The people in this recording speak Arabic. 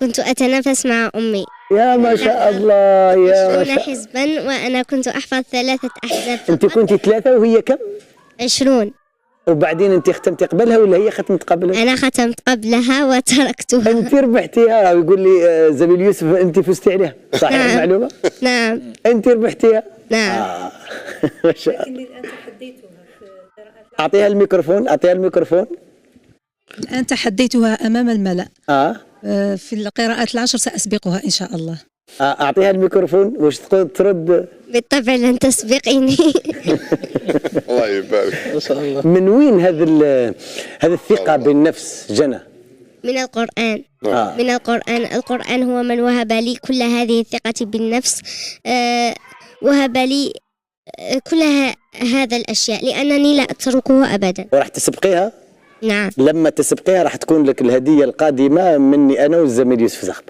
كنت أتنافس مع أمي. يا ما شاء الله يا ما 20 شاء. حزبا وأنا كنت أحفظ 3 أحزاب انت فقط. كنت 3 وهي كم؟ 20. وبعدين انت ختمتي قبلها ولا هي ختمت قبلك؟ أنا ختمت قبلها وتركتها. انت ربحتيها، ويقول لي زميل يوسف انت فزتي عليها، صحيح نعم. المعلومه؟ نعم. انت ربحتيها. نعم. ما شاء الله. لكن الآن تحديتها في قراءة. اعطيها الميكروفون، اعطيها الميكروفون. الآن تحديتها أمام الملأ. اه في القراءات ال10 سأسبقها إن شاء الله. اعطيها الميكروفون واش ترد. بالطبع لن تسبقيني. الله يبارك. ما شاء الله. من وين هذا الثقه بالنفس جنى؟ من القرآن. آه. من القرآن هو من وهب لي كل هذه الثقة بالنفس. وهب لي كل هذا الأشياء لأنني لا أتركه أبدا. وراح تسبقيها؟ نعم. لما تسبقيها راح تكون لك الهديه القادمه مني انا والزميل يوسف زغب.